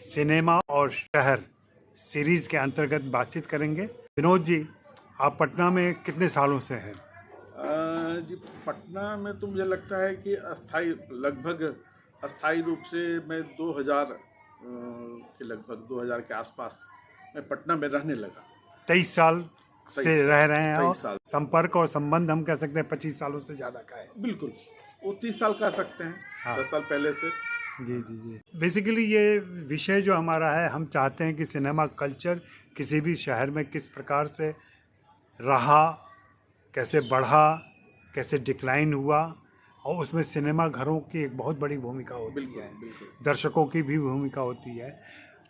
Cinema और शहर series के अंतर्गत बातचीत करेंगे। विनोद जी, आप पटना में कितने सालों से हैं? जी, पटना में तो मुझे लगता है कि लगभग अस्थाई रूप से मैं 2000 के लगभग 2000 के आसपास मैं पटना में रहने लगा। 23 साल से 23 रह साल रहे हैं और 23 साल संपर्क और संबंध हम कह सकते हैं 25 सालों से ज़्यादा का है। बिल्कुल, वो 30 साल कह सकते हैं। हाँ। 10 साल पहले से। जी जी जी। बेसिकली ये विषय जो हमारा है, हम चाहते हैं कि सिनेमा कल्चर किसी भी शहर में किस प्रकार से रहा, कैसे बढ़ा, कैसे डिक्लाइन हुआ, और उसमें सिनेमा घरों की एक बहुत बड़ी भूमिका होती बिल्कुल है, बिल्कुल। दर्शकों की भी भूमिका होती है।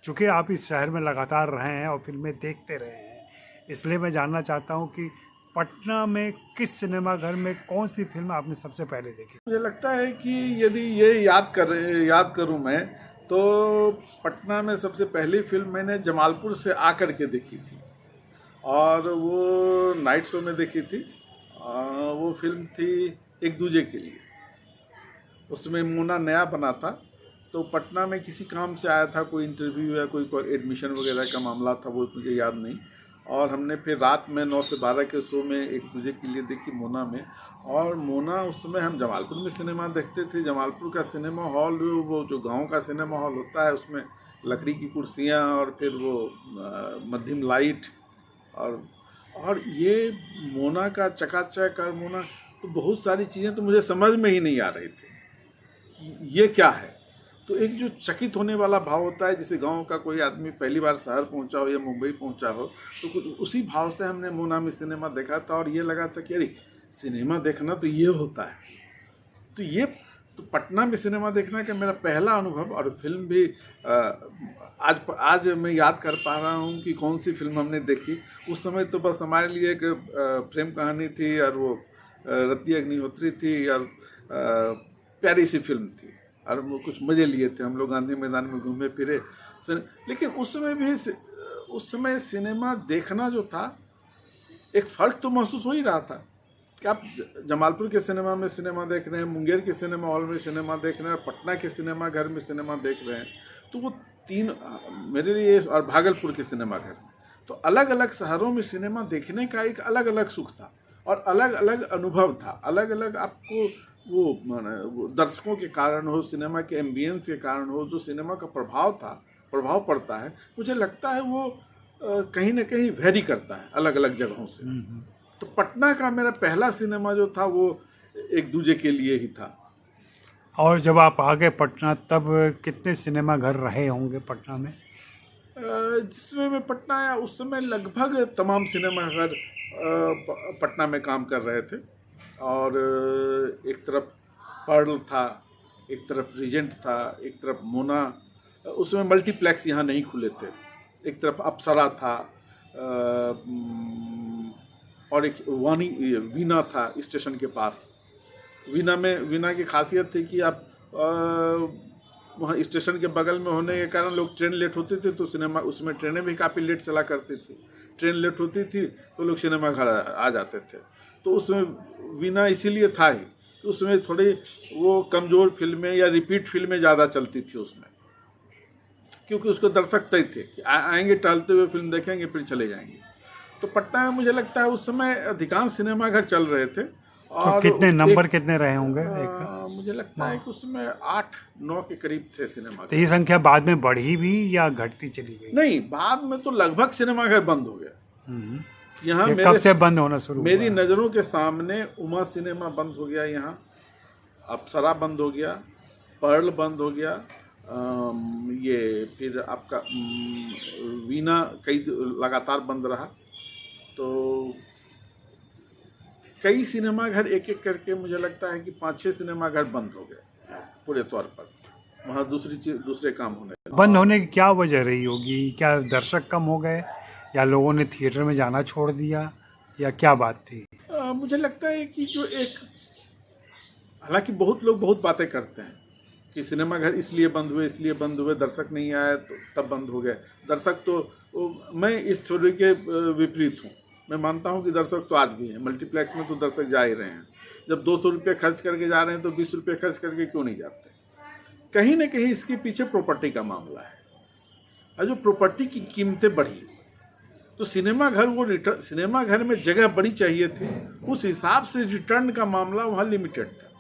चूँकि आप इस शहर में लगातार रहे हैं और फिल्में देखते रहे हैं, इसलिए मैं जानना चाहता हूँ कि पटना में किस सिनेमा घर में कौन सी फिल्म आपने सबसे पहले देखी? मुझे लगता है कि यदि ये याद करूं मैं, तो पटना में सबसे पहली फिल्म मैंने जमालपुर से आकर के देखी थी और वो नाइट शो में देखी थी। वो फिल्म थी एक दूजे के लिए। उसमें मोना नया बना था, तो पटना में किसी काम से आया था, कोई इंटरव्यू या कोई एडमिशन वगैरह का मामला था, वो मुझे याद नहीं। और हमने फिर रात में 9 से 12 के शो में एक दूजे के लिए देखी मोना में। और मोना उस समय हम जमालपुर में सिनेमा देखते थे। जमालपुर का सिनेमा हॉल, वो जो गांव का सिनेमा हॉल होता है, उसमें लकड़ी की कुर्सियां और फिर वो मध्यम लाइट और ये मोना का चकाचक। और मोना तो बहुत सारी चीज़ें तो मुझे समझ में ही नहीं आ रही थी कि ये क्या है। तो एक जो चकित होने वाला भाव होता है, जैसे गांव का कोई आदमी पहली बार शहर पहुंचा हो या मुंबई पहुंचा हो, तो कुछ उसी भाव से हमने मोना में सिनेमा देखा था। और ये लगा था कि अरे, सिनेमा देखना तो ये होता है। तो पटना में सिनेमा देखने का मेरा पहला अनुभव। और फिल्म भी आज मैं याद कर पा रहा हूँ कि कौन सी फिल्म हमने देखी। उस समय तो बस हमारे लिए एक प्रेम कहानी थी, और वो रति अग्निहोत्री थी, और प्यारी सी फिल्म थी, और वो कुछ मज़े लिए थे हम लोग। गांधी मैदान में घूमे फिरे। लेकिन उस समय सिनेमा देखना जो था, एक फ़र्क तो महसूस हो ही रहा था कि आप जमालपुर के सिनेमा में सिनेमा देख रहे हैं, मुंगेर के सिनेमा हॉल में सिनेमा देख रहे हैं, पटना के सिनेमा घर में सिनेमा देख रहे हैं। तो वो तीन मेरे लिए, और भागलपुर के सिनेमा घर में, तो अलग अलग शहरों में सिनेमा देखने का एक अलग अलग सुख था और अलग अलग अनुभव था। अलग अलग आपको वो दर्शकों के कारण हो, सिनेमा के एम्बियंस के कारण हो, जो सिनेमा का प्रभाव पड़ता है, मुझे लगता है वो कहीं ना कहीं वेरी करता है अलग अलग जगहों से। तो पटना का मेरा पहला सिनेमा जो था, वो एक दूजे के लिए ही था। और जब आप आ गए पटना, तब कितने सिनेमा घर रहे होंगे पटना में? जिसमें मैं पटना आया, उस समय लगभग तमाम सिनेमा घर पटना में काम कर रहे थे। और एक तरफ पर्ल था, एक तरफ रीजेंट था, एक तरफ मोना। उसमें मल्टीप्लेक्स यहाँ नहीं खुले थे। एक तरफ अप्सरा था, और एक वीना था स्टेशन के पास। वीना की खासियत थी कि आप वहाँ स्टेशन के बगल में होने के कारण लोग ट्रेन लेट होती थी, तो सिनेमा, उसमें ट्रेनें भी काफ़ी लेट चला करती थी। ट्रेन लेट होती थी तो लोग सिनेमा घर आ जाते थे। तो उसमें वीना इसीलिए था ही, तो उसमें थोड़ी वो कमज़ोर फिल्में या रिपीट फिल्में ज़्यादा चलती थी उसमें, क्योंकि उसको दर्शक तय थे कि आएंगे, टहलते हुए फिल्म देखेंगे, फिर चले जाएंगे। तो पटना में मुझे लगता है उस समय अधिकांश सिनेमा घर चल रहे थे। और कितने नंबर कितने रहे होंगे? मुझे लगता है कि उसमें 8-9 के करीब थे सिनेमा घर। तो ये संख्या बाद में बढ़ी भी या घटती चली गई? नहीं, बाद में तो लगभग सिनेमा घर बंद हो गया। यहाँ कब से बंद होना शुरू हुआ? मेरी नज़रों के सामने उमा सिनेमा बंद हो गया, यहाँ अप्सरा बंद हो गया, पर्ल बंद हो गया, ये फिर आपका वीना कई लगातार बंद रहा। तो कई सिनेमा घर एक एक करके, मुझे लगता है कि 5-6 सिनेमा घर बंद हो गए पूरे तौर पर। वहाँ दूसरे काम होने लगे। बंद होने की क्या वजह रही होगी? क्या दर्शक कम हो गए, या लोगों ने थिएटर में जाना छोड़ दिया, या क्या बात थी? मुझे लगता है कि हालांकि बहुत लोग बहुत बातें करते हैं कि सिनेमा घर इसलिए बंद हुए, दर्शक नहीं आए तो तब बंद हो गए। दर्शक तो मैं इस थ्योरी के विपरीत हूँ। मैं मानता हूँ कि दर्शक तो आज भी हैं। मल्टीप्लेक्स में तो दर्शक जा ही रहे हैं। जब 200 रुपये खर्च करके जा रहे हैं, तो 20 रुपये खर्च करके क्यों नहीं जाते? कहीं ना कहीं इसके पीछे प्रॉपर्टी का मामला है। और जो प्रॉपर्टी की कीमतें बढ़ी, तो सिनेमा घर वो रिटर्न, सिनेमा घर में जगह बड़ी चाहिए थी, उस हिसाब से रिटर्न का मामला वहाँ लिमिटेड था।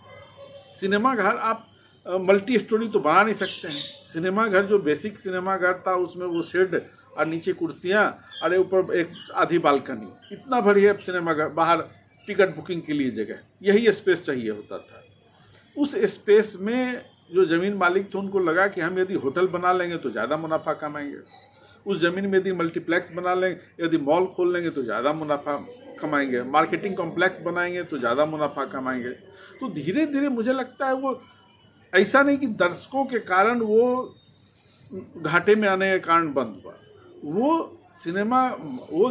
सिनेमा घर आप मल्टी स्टोरी तो बना नहीं सकते हैं। सिनेमा घर जो बेसिक सिनेमा घर था उसमें वो शेड और नीचे कुर्सियाँ और ऊपर एक आधी बालकनी, इतना भरी है सिनेमा घर, बाहर टिकट बुकिंग के लिए जगह, यही स्पेस चाहिए होता था। उस स्पेस में जो ज़मीन मालिक थे उनको लगा कि हम यदि होटल बना लेंगे तो ज़्यादा मुनाफा कमाएंगे, उस ज़मीन में यदि मल्टीप्लेक्स बना लेंगे, यदि मॉल खोल लेंगे तो ज़्यादा मुनाफा कमाएंगे, मार्केटिंग कॉम्प्लेक्स बनाएंगे तो ज़्यादा मुनाफा कमाएंगे। तो धीरे धीरे मुझे लगता है वो ऐसा नहीं कि दर्शकों के कारण वो घाटे में आने के कारण बंद हुआ, वो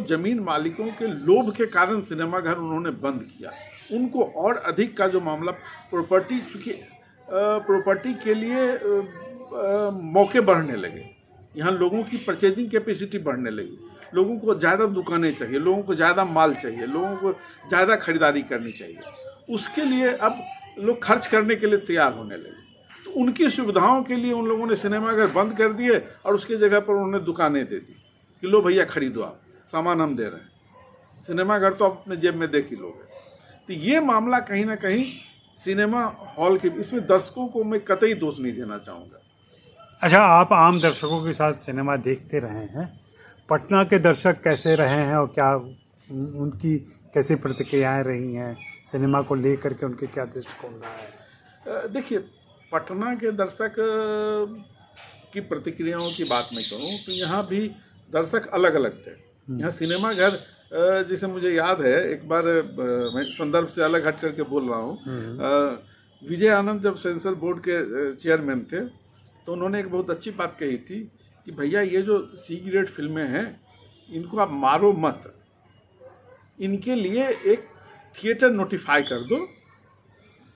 ज़मीन मालिकों के लोभ के कारण सिनेमा घर उन्होंने बंद किया। उनको और अधिक का जो मामला प्रॉपर्टी, चूँकि प्रॉपर्टी के लिए मौके बढ़ने लगे, यहाँ लोगों की परचेजिंग कैपेसिटी बढ़ने लगी, लोगों को ज़्यादा दुकानें चाहिए, लोगों को ज़्यादा माल चाहिए, लोगों को ज़्यादा खरीदारी करनी चाहिए। उसके लिए अब लोग खर्च करने के लिए तैयार होने लगे। तो उनकी सुविधाओं के लिए उन लोगों ने सिनेमाघर बंद कर दिए और उसकी जगह पर उन्होंने दुकानें दे दी कि लो भैया खरीदो, आप सामान हम दे रहे हैं, सिनेमाघर तो आप अपने जेब में देख ही लोगे। तो ये मामला कहीं ना कहीं सिनेमा हॉल के, इसमें दर्शकों को मैं कतई दोष नहीं देना चाहूँगा। अच्छा, आप आम दर्शकों के साथ सिनेमा देखते रहे हैं, पटना के दर्शक कैसे रहे हैं और क्या उनकी कैसी प्रतिक्रियाएं रही हैं, सिनेमा को लेकर के उनके क्या दृष्टिकोण रहा है? देखिए, पटना के दर्शक की प्रतिक्रियाओं की बात मैं करूं तो यहाँ भी दर्शक अलग अलग थे। यहाँ सिनेमा घर, जैसे मुझे याद है एक बार, मैं संदर्भ से अलग हट करके बोल रहा हूँ, विजय आनंद जब सेंसर बोर्ड के चेयरमैन थे तो उन्होंने एक बहुत अच्छी बात कही थी कि भैया ये जो सी ग्रेड फिल्में हैं इनको आप मारो मत, इनके लिए एक थिएटर नोटिफाई कर दो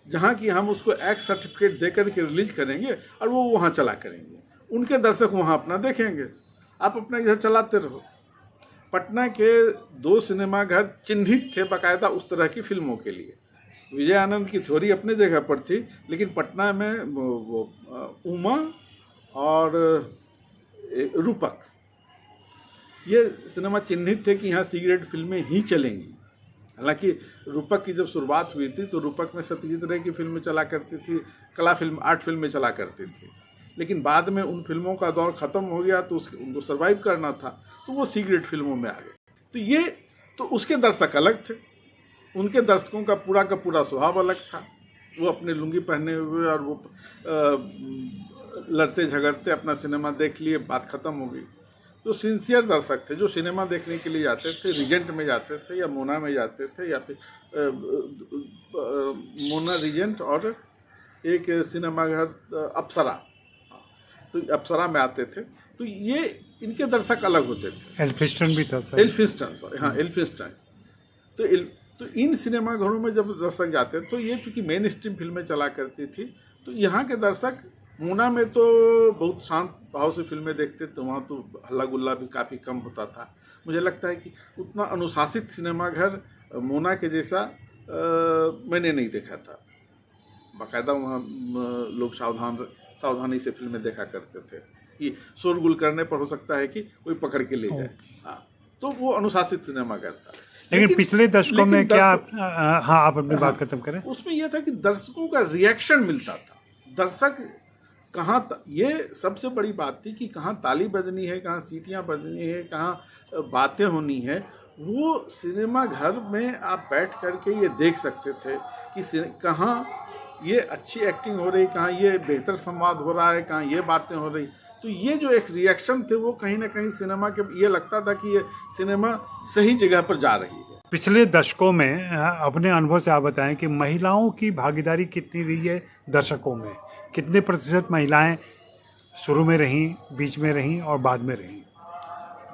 जहाँ कि हम उसको एक्ट सर्टिफिकेट दे करके रिलीज करेंगे और वो वहाँ चला करेंगे, उनके दर्शक वहाँ अपना देखेंगे, आप अपना इधर चलाते रहो। पटना के 2 सिनेमा घर चिन्हित थे बाकायदा उस तरह की फिल्मों के लिए। विजय आनंद की थ्योरी अपने जगह पर थी, लेकिन पटना में वो उमा और रूपक, ये सिनेमा चिन्हित थे कि यहाँ सी ग्रेड फिल्में ही चलेंगी। हालांकि रूपक की जब शुरुआत हुई थी तो रूपक में सत्यजीत रे की फिल्में चला करती थी, कला फिल्म, आर्ट फिल्में चला करती थी, लेकिन बाद में उन फिल्मों का दौर ख़त्म हो गया तो उनको सर्वाइव करना था तो वो सी ग्रेड फिल्मों में आ गए। तो उसके दर्शक अलग थे, उनके दर्शकों का पूरा स्वभाव अलग था। वो अपने लुंगी पहने हुए और वो लड़ते झगड़ते अपना सिनेमा देख लिए, बात ख़त्म हो गई। जो सिंसियर दर्शक थे, जो सिनेमा देखने के लिए जाते थे, रीजेंट में जाते थे या मोना में जाते थे, या फिर मोना, रीजेंट और एक सिनेमा घर अप्सरा, तो अप्सरा में आते थे, तो ये इनके दर्शक अलग होते थे। एल्फिंस्टन भी था सर, एल्फिंस्टन। तो इन सिनेमा घरों में जब दर्शक जाते तो ये चूँकि मेन स्ट्रीम फिल्में चला करती थी, तो यहाँ के दर्शक मूना में तो बहुत शांत भाव से फिल्में देखते थे, वहाँ तो हल्ला गुल्ला भी काफ़ी कम होता था। मुझे लगता है कि उतना अनुशासित सिनेमा घर मूना के जैसा मैंने नहीं देखा था। बाकायदा वहाँ लोग सावधानी से फिल्में देखा करते थे कि शोरगुल करने पर हो सकता है कि कोई पकड़ के ले जाए। हाँ, तो वो अनुशासित सिनेमा घर था। लेकिन पिछले दशकों में क्या हाँ, आप अपनी बात खत्म करें। उसमें यह था कि दर्शकों का रिएक्शन मिलता था। दर्शक कहाँ, ये सबसे बड़ी बात थी कि कहाँ ताली बजनी है, कहाँ सीटियाँ बजनी है, कहाँ बातें होनी है, वो सिनेमा घर में आप बैठ करके ये देख सकते थे कि कहाँ ये अच्छी एक्टिंग हो रही, कहाँ ये बेहतर संवाद हो रहा है, कहाँ ये बातें हो रही। तो ये जो एक रिएक्शन थे वो कहीं ना कहीं सिनेमा के, ये लगता था कि ये सिनेमा सही जगह पर जा रही है। पिछले दशकों में अपने अनुभव से आप बताएं कि महिलाओं की भागीदारी कितनी रही है दर्शकों में, कितने प्रतिशत महिलाएं शुरू में रहीं, बीच में रहीं और बाद में रहीं?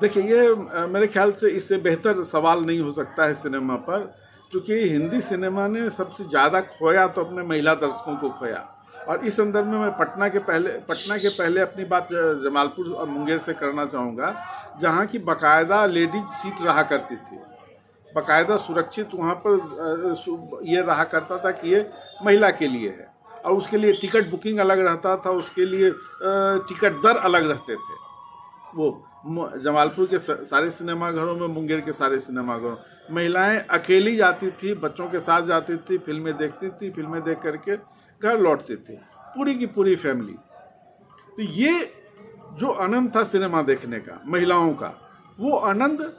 देखिए, ये मेरे ख्याल से इससे बेहतर सवाल नहीं हो सकता है सिनेमा पर, क्योंकि हिंदी सिनेमा ने सबसे ज़्यादा खोया तो अपने महिला दर्शकों को खोया। और इस संदर्भ में मैं पटना के पहले अपनी बात जमालपुर और मुंगेर से करना चाहूँगा, जहाँ की बाकायदा लेडीज सीट रहा करती थी, बाकायदा सुरक्षित वहाँ पर ये रहा करता था कि ये महिला के लिए है, और उसके लिए टिकट बुकिंग अलग रहता था, उसके लिए टिकट दर अलग रहते थे। वो जमालपुर के सारे सिनेमाघरों में, मुंगेर के सारे सिनेमाघरों, महिलाएं अकेली जाती थी, बच्चों के साथ जाती थी, फिल्में देखती थी, फिल्में देख करके घर लौटती थी, पूरी की पूरी फैमिली। तो ये जो आनंद था सिनेमा देखने का महिलाओं का, वो आनंद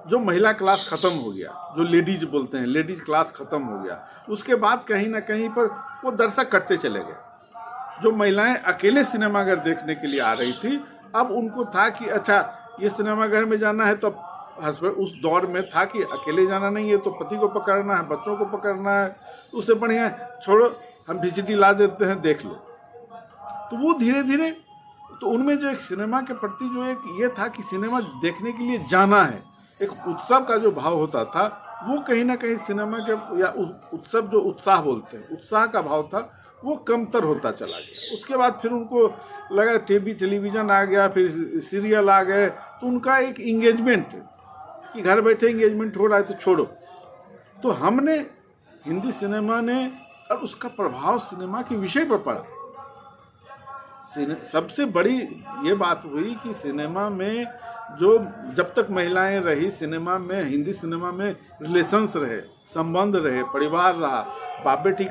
जो महिला क्लास खत्म हो गया, जो लेडीज बोलते हैं, लेडीज क्लास खत्म हो गया, उसके बाद कहीं ना कहीं पर वो दर्शक कटते चले गए। जो महिलाएं अकेले सिनेमाघर देखने के लिए आ रही थी, अब उनको था कि अच्छा ये सिनेमाघर में जाना है, तो हस्बैंड उस दौर में था कि अकेले जाना नहीं है, तो पति को पकड़ना है, बच्चों को पकड़ना है, उससे बढ़िया छोड़ो हम VCD ला देते हैं, देख लो। तो वो धीरे धीरे, तो उनमें जो एक सिनेमा के प्रति जो एक ये था कि सिनेमा देखने के लिए जाना है, एक उत्सव का जो भाव होता था, वो कहीं ना कहीं सिनेमा के या उत्सव जो उत्साह बोलते हैं, उत्साह का भाव था, वो कमतर होता चला गया। उसके बाद फिर उनको लगा टेलीविज़न आ गया, फिर सीरियल आ गए, तो उनका एक इंगेजमेंट कि घर बैठे इंगेजमेंट हो रहा है तो छोड़ो। तो हमने हिंदी सिनेमा ने, और उसका प्रभाव सिनेमा के विषय पर पड़ा। सबसे बड़ी ये बात हुई कि सिनेमा में जो जब तक महिलाएं रही, सिनेमा में, हिंदी सिनेमा में रिलेशंस रहे, संबंध रहे, परिवार रहा, बाप बेटी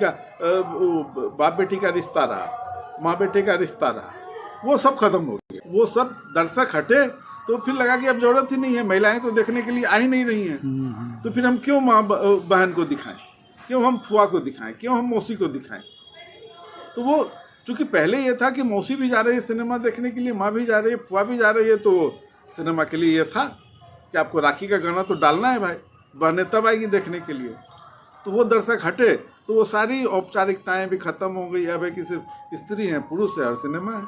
का रिश्ता रहा, माँ बेटे का रिश्ता रहा, वो सब खत्म हो गया। वो सब दर्शक हटे, तो फिर लगा कि अब जरूरत ही नहीं है, महिलाएं तो देखने के लिए आ ही नहीं रही हैं, तो फिर हम क्यों माँ बहन को दिखाएं, क्यों हम फुआ को दिखाएं, क्यों हम मौसी को दिखाएं। तो वो चूंकि पहले ये था कि मौसी भी जा रही है सिनेमा देखने के लिए, माँ भी जा रही है, फुआ भी जा रही है, तो सिनेमा के लिए ये था कि आपको राखी का गाना तो डालना है भाई, बहनें तब आएगी देखने के लिए। तो वो दर्शक हटे, तो वो सारी औपचारिकताएं भी खत्म हो गई। अब है कि सिर्फ स्त्री है, पुरुष है और सिनेमा है।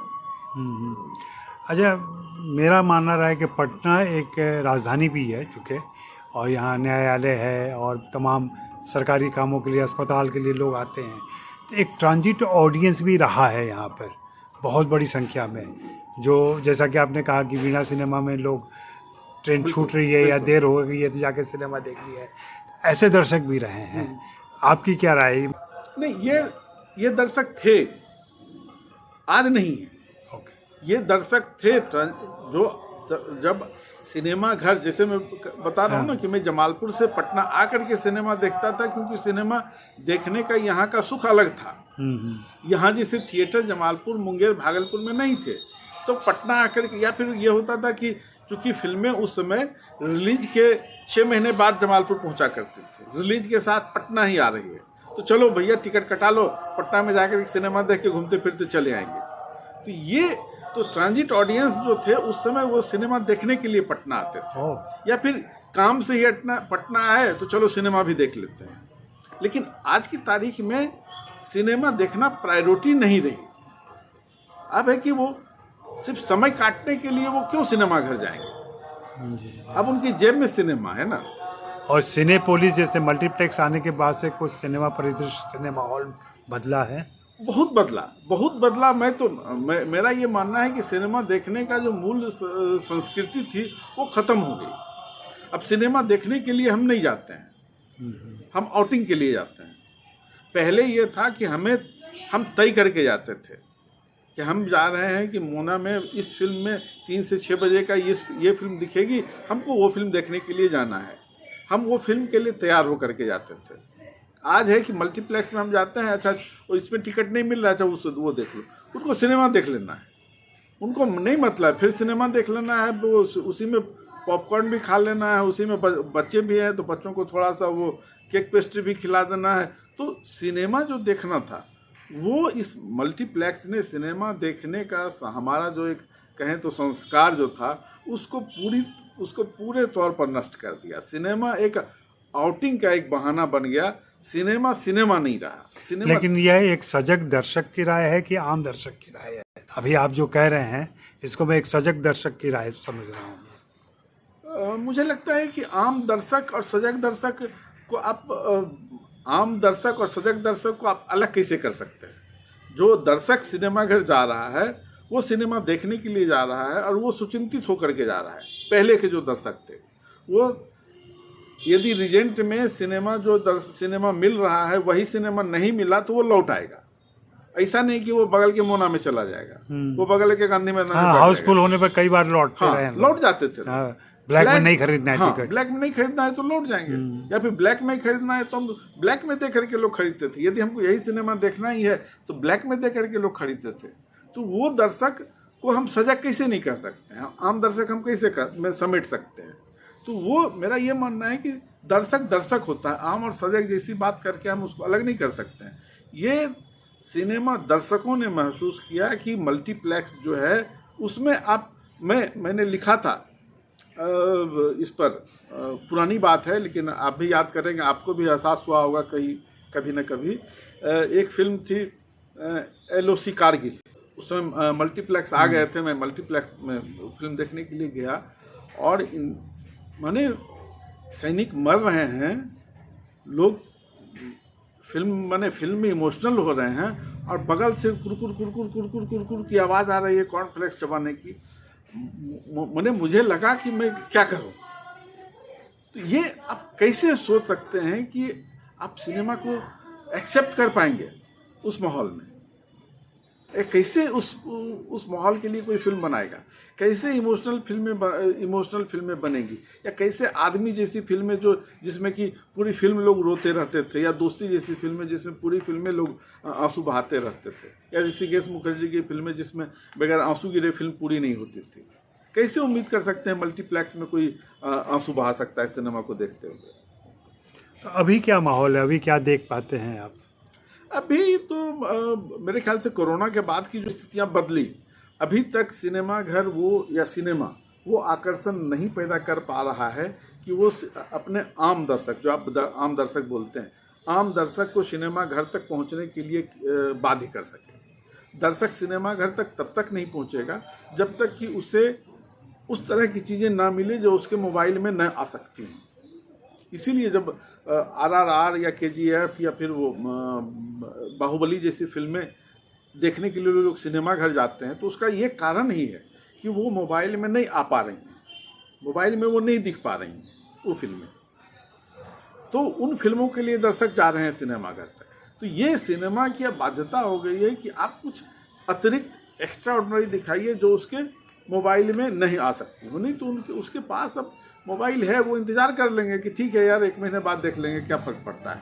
अच्छा, मेरा मानना रहा है कि पटना एक राजधानी भी है चूँकि, और यहाँ न्यायालय है और तमाम सरकारी कामों के लिए, अस्पताल के लिए लोग आते हैं, तो एक ट्रांजिट ऑडियंस भी रहा है यहाँ पर बहुत बड़ी संख्या में। जो जैसा कि आपने कहा कि वीणा सिनेमा में लोग ट्रेन छूट रही है या देर हो गई है तो जाके सिनेमा देख लिया है, ऐसे दर्शक भी रहे हैं। आपकी क्या राय? नहीं, ये दर्शक थे, आज नहीं है। ये दर्शक थे जो जब सिनेमा घर, जैसे मैं बता रहा हूँ ना कि मैं जमालपुर से पटना आकर के सिनेमा देखता था, क्योंकि सिनेमा देखने का यहाँ का सुख अलग था। यहाँ जैसे थिएटर जमालपुर, मुंगेर, भागलपुर में नहीं थे, तो पटना आकर के, या फिर ये होता था कि चूंकि फिल्में उस समय रिलीज के 6 महीने बाद जमालपुर पहुंचा करती थी, रिलीज के साथ पटना ही आ रही है, तो चलो भैया टिकट कटा लो, पटना में जाकर सिनेमा देख के घूमते फिरते चले आएंगे। तो ये तो ट्रांजिट ऑडियंस जो थे उस समय, वो सिनेमा देखने के लिए पटना आते थे, या फिर काम से ही पटना आए तो चलो सिनेमा भी देख लेते हैं। लेकिन आज की तारीख में सिनेमा देखना प्रायोरिटी नहीं रही। अब है कि वो सिर्फ समय काटने के लिए वो क्यों सिनेमा घर जाएंगे, अब उनकी जेब में सिनेमा है ना। और सिनेपोलिस जैसे मल्टीप्लेक्स आने के बाद से कुछ सिनेमा परिदृश्य, सिनेमा हॉल बदला है? बहुत बदला। मेरा ये मानना है कि सिनेमा देखने का जो मूल संस्कृति थी वो खत्म हो गई। अब सिनेमा देखने के लिए हम नहीं जाते हैं, हम आउटिंग के लिए जाते हैं। पहले ये था कि हम तय करके जाते थे कि हम जा रहे हैं कि मोना में इस फिल्म में 3 से 6 बजे का ये फिल्म दिखेगी, हमको वो फिल्म देखने के लिए जाना है। हम वो फिल्म के लिए तैयार होकर के जाते थे। आज है कि मल्टीप्लेक्स में हम जाते हैं, अच्छा और इसमें टिकट नहीं मिल रहा, अच्छा वो देख लो, उसको सिनेमा देख लेना है, उनको नहीं मतलब फिर सिनेमा देख लेना है, वो उसी में पॉपकॉर्न भी खा लेना है, उसी में बच्चे भी हैं तो बच्चों को थोड़ा सा वो केक पेस्ट्री भी खिला देना है। तो सिनेमा जो देखना था वो इस मल्टीप्लेक्स ने सिनेमा देखने का हमारा जो एक कहें तो संस्कार जो था उसको पूरे तौर पर नष्ट कर दिया। सिनेमा एक आउटिंग का एक बहाना बन गया, सिनेमा नहीं रहा। लेकिन यह एक सजग दर्शक की राय है कि आम दर्शक की राय है? अभी आप जो कह रहे हैं इसको मैं एक सजग दर्शक की राय समझ रहा हूँ। मुझे लगता है कि आम दर्शक और सजग दर्शक को आप अलग कैसे कर सकते हैं? जो दर्शक सिनेमा घर जा रहा है वो सिनेमा देखने के लिए जा रहा है और वो सुचिंतित होकर के जा रहा है। पहले के जो दर्शक थे वो यदि रीजेंट में सिनेमा मिल रहा है, वही सिनेमा नहीं मिला तो वो लौट आएगा। ऐसा नहीं कि वो बगल के मोना में चला जाएगा, वो बगल के गांधी मैदान में बैठ हाउसफुल जाएगा। होने पर कई बार लौटते रहे हाँ, हैं लोग। लौट जाते थे। ब्लैक में नहीं खरीदना है हाँ, टिकट। ब्लैक में नहीं खरीदना है तो लौट जाएंगे, या फिर ब्लैक में खरीदना है तो हम ब्लैक में देख करके लोग खरीदते थे। यदि हमको यही सिनेमा देखना ही है तो ब्लैक में देख करके लोग खरीदते थे। तो वो दर्शक को हम सजा कैसे नहीं कर सकते हैं, आम दर्शक हम कैसे में समेट सकते हैं। तो वो मेरा ये मानना है कि दर्शक दर्शक होता है, आम और सजग जैसी बात करके हम उसको अलग नहीं कर सकते हैं। ये सिनेमा दर्शकों ने महसूस किया कि मल्टीप्लेक्स जो है उसमें मैंने लिखा था इस पर, पुरानी बात है लेकिन आप भी याद करेंगे, आपको भी एहसास हुआ होगा कभी न कभी। एक फिल्म थी LOC कारगिल, उस समय मल्टीप्लेक्स आ गए थे। मैं मल्टीप्लेक्स में फिल्म देखने के लिए गया और माने सैनिक मर रहे हैं, लोग फिल्म में इमोशनल हो रहे हैं और बगल से कुरकुर कुरकुर कुरकुर कुरकुर की आवाज़ आ रही है कॉर्नफ्लेक्स चबाने की। मुझे लगा कि मैं क्या करूं। तो ये आप कैसे सोच सकते हैं कि आप सिनेमा को एक्सेप्ट कर पाएंगे उस माहौल में? कैसे उस माहौल के लिए कोई फिल्म बनाएगा? कैसे इमोशनल फिल्में बनेगी? या कैसे आदमी जैसी फिल्में जिसमें कि पूरी फिल्म लोग रोते रहते थे, या दोस्ती जैसी फिल्में जिसमें पूरी फिल्में लोग आंसू बहाते रहते थे, या ऋषिकेश मुखर्जी की फिल्में जिसमें बगैर आंसू गिरे फिल्म पूरी नहीं होती थी? कैसे उम्मीद कर सकते हैं मल्टीप्लेक्स में कोई आंसू बहा सकता है सिनेमा को देखते हुए? तो अभी क्या माहौल है, अभी क्या देख पाते हैं आप? अभी तो मेरे ख्याल से कोरोना के बाद की जो स्थितियां बदली, अभी तक सिनेमा घर वो आकर्षण नहीं पैदा कर पा रहा है कि वो अपने आम दर्शक, जो आप आम दर्शक बोलते हैं, आम दर्शक को सिनेमा घर तक पहुंचने के लिए बाध्य कर सके। दर्शक सिनेमा घर तक तब तक नहीं पहुंचेगा जब तक कि उसे उस तरह की चीज़ें ना मिले जो उसके मोबाइल में न आ सकती हैं। इसीलिए जब RRR या KGF या फिर वो बाहुबली जैसी फिल्में देखने के लिए लोग सिनेमा घर जाते हैं तो उसका ये कारण ही है कि वो मोबाइल में नहीं आ पा रही हैं, मोबाइल में वो नहीं दिख पा रही हैं वो फिल्में। तो उन फिल्मों के लिए दर्शक जा रहे हैं सिनेमा घर तक। तो ये सिनेमा की अब बाध्यता हो गई है कि आप कुछ अतिरिक्त एक्स्ट्रा ऑर्डिनरी दिखाइए जो उसके मोबाइल में नहीं आ सकती। वो नहीं तो उसके पास अब मोबाइल है, वो इंतजार कर लेंगे कि ठीक है यार 1 महीने बाद देख लेंगे, क्या फर्क पड़ता है,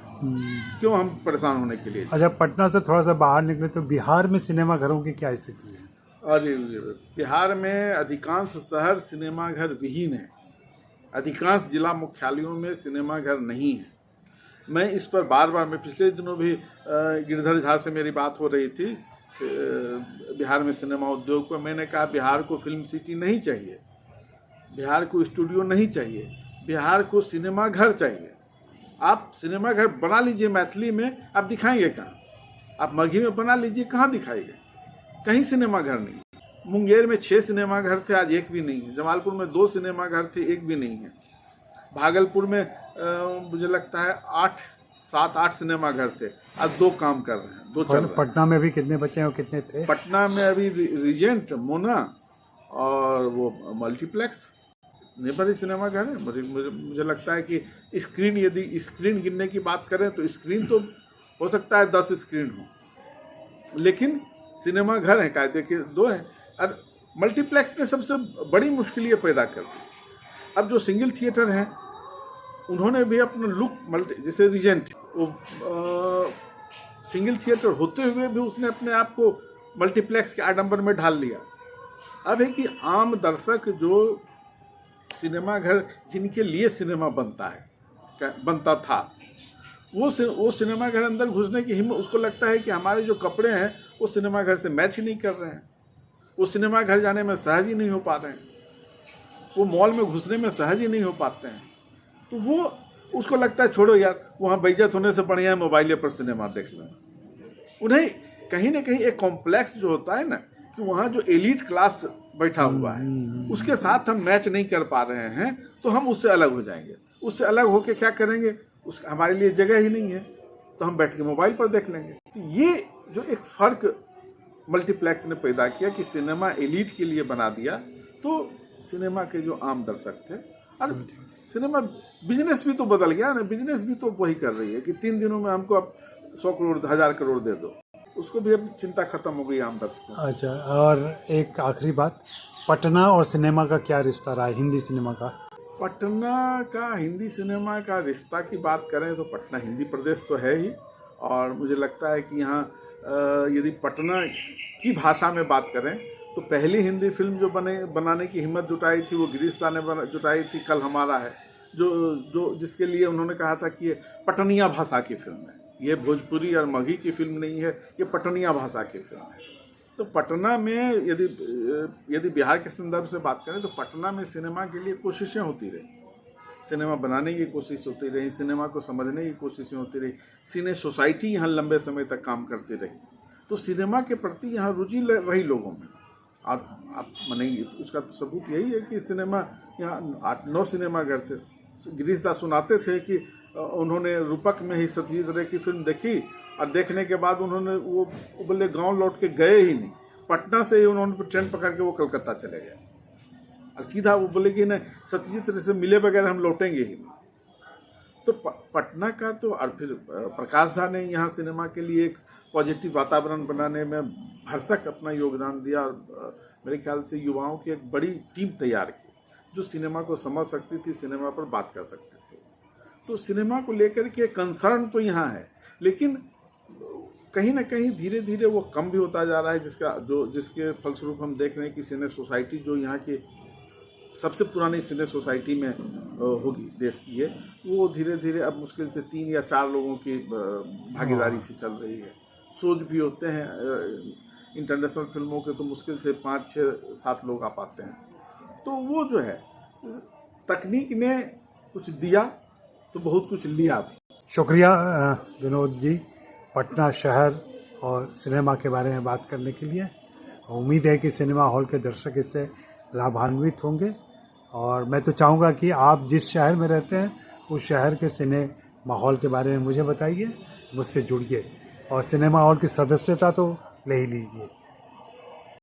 क्यों हम परेशान होने के लिए। अच्छा, पटना से थोड़ा सा बाहर निकले तो बिहार में सिनेमा घरों की क्या स्थिति है? अरे बिहार में अधिकांश शहर सिनेमा घर विहीन है, अधिकांश जिला मुख्यालयों में सिनेमा घर नहीं है। मैं इस पर बार बार, मैं पिछले दिनों भी गिरधर झा से मेरी बात हो रही थी बिहार में सिनेमा उद्योग पर। मैंने कहा बिहार को फिल्म सिटी नहीं चाहिए, बिहार को स्टूडियो नहीं चाहिए, बिहार को सिनेमा घर चाहिए। आप सिनेमा घर बना लीजिए, मैथिली में आप दिखाएंगे कहाँ? आप मगही में बना लीजिए, कहाँ दिखाएंगे? कहीं सिनेमा घर नहीं। मुंगेर में 6 सिनेमा घर थे, आज 1 भी नहीं है। जमालपुर में 2 सिनेमा घर थे, 1 भी नहीं है। भागलपुर में मुझे लगता है 7-8 सिनेमा घर थे, आज 2 काम कर रहे हैं, 2 चल रहे हैं। पटना में भी कितने बचे हैं और कितने थे? पटना में अभी रीजेंट, मोना और वो मल्टीप्लेक्स नहीं बड़ी सिनेमा घर है। मुझे लगता है कि यदि स्क्रीन गिनने की बात करें तो स्क्रीन तो हो सकता है 10 स्क्रीन हो, लेकिन सिनेमा घर है कायदे के 2 हैं। और मल्टीप्लेक्स ने सबसे बड़ी मुश्किल ये पैदा कर दी। अब जो सिंगल थिएटर हैं उन्होंने भी अपना लुक जैसे रीजेंट, वो सिंगल थिएटर होते हुए भी उसने अपने आप को मल्टीप्लेक्स के आडंबर में ढाल लिया। अब है कि आम दर्शक जो सिनेमा घर जिनके लिए सिनेमा बनता था, वो सिनेमा घर अंदर घुसने की हिम्मत, उसको लगता है कि हमारे जो कपड़े हैं वो सिनेमा घर से मैच ही नहीं कर रहे हैं, वो सिनेमा घर जाने में सहज ही नहीं हो पा रहे हैं, वो मॉल में घुसने में सहज ही नहीं हो पाते हैं। तो वो उसको लगता है छोड़ो यार, वहाँ बेइज्जत होने से बढ़िया है मोबाइल पर सिनेमा देख लें। उन्हें कहीं ना कहीं एक कॉम्प्लेक्स जो होता है ना, कि वहाँ जो एलीट क्लास बैठा हुआ है उसके साथ हम मैच नहीं कर पा रहे हैं, तो हम उससे अलग हो जाएंगे। उससे अलग होके क्या करेंगे, हमारे लिए जगह ही नहीं है, तो हम बैठ के मोबाइल पर देख लेंगे। तो ये जो एक फर्क मल्टीप्लेक्स ने पैदा किया कि सिनेमा एलीट के लिए बना दिया, तो सिनेमा के जो आम दर्शक थे, और सिनेमा बिजनेस भी तो बदल गया ना, बिजनेस भी तो वही कर रही है कि 3 दिनों में हमको अब 100 करोड़ 1000 करोड़ दे दो। उसको भी अब चिंता खत्म हो गई आम दर्शकों से। अच्छा, और एक आखिरी बात, पटना और सिनेमा का क्या रिश्ता रहा है, हिंदी सिनेमा का? पटना का हिंदी सिनेमा का रिश्ता की बात करें तो पटना हिंदी प्रदेश तो है ही, और मुझे लगता है कि यहाँ यदि पटना की भाषा में बात करें तो पहली हिंदी फिल्म जो बनाने की हिम्मत जुटाई थी वो गिरीश दा ने जुटाई थी, कल हमारा है, जो जिसके लिए उन्होंने कहा था कि ये पटनिया भाषा की फिल्म है, ये भोजपुरी और मगही की फिल्म नहीं है, ये पटनिया भाषा की फिल्म है। तो पटना में यदि बिहार के संदर्भ से बात करें तो पटना में सिनेमा के लिए कोशिशें होती रही, सिनेमा बनाने की कोशिश होती रही, सिनेमा को समझने की कोशिशें होती रही, सिने सोसाइटी यहाँ लंबे समय तक काम करती रही, तो सिनेमा के प्रति यहाँ रुचि रही लोगों में। और आप माने उसका तो सबूत यही है कि सिनेमा यहाँ 8-9 सिनेमाघर थे। गिरीश दा सुनाते थे कि उन्होंने रूपक में ही सत्यजीत रे की फिल्म देखी और देखने के बाद उन्होंने वो बोले गांव लौट के गए ही नहीं, पटना से ही उन्होंने ट्रेन पकड़ के वो कलकत्ता चले गए और सीधा वो बोले कि नहीं, सत्यजीत रे से मिले बगैर हम लौटेंगे ही नहीं। तो पटना का तो, और फिर प्रकाश झा ने यहाँ सिनेमा के लिए एक पॉजिटिव वातावरण बनाने में भरसक अपना योगदान दिया और मेरे ख्याल से युवाओं की एक बड़ी टीम तैयार की जो सिनेमा को समझ सकती थी, सिनेमा पर बात कर सकती थी। तो सिनेमा को लेकर के कंसर्न तो यहाँ है, लेकिन कहीं ना कहीं धीरे धीरे वो कम भी होता जा रहा है, जिसके फलस्वरूप हम देख रहे हैं कि सिने सोसाइटी जो यहाँ की सबसे पुरानी सिने सोसाइटी में होगी देश की है, वो धीरे धीरे अब मुश्किल से 3 या 4 लोगों की भागीदारी से चल रही है। शोज भी होते हैं इंटरनेशनल फिल्मों के, तो मुश्किल से 5, 6, 7 लोग आ पाते हैं। तो वो जो है तकनीक ने कुछ दिया तो बहुत कुछ लिया भी। शुक्रिया विनोद जी, पटना शहर और सिनेमा के बारे में बात करने के लिए। उम्मीद है कि सिनेमा हॉल के दर्शक इससे लाभान्वित होंगे, और मैं तो चाहूँगा कि आप जिस शहर में रहते हैं उस शहर के सिने माहौल के बारे में मुझे बताइए, मुझसे जुड़िए और सिनेमा हॉल की सदस्यता तो ले ही लीजिए।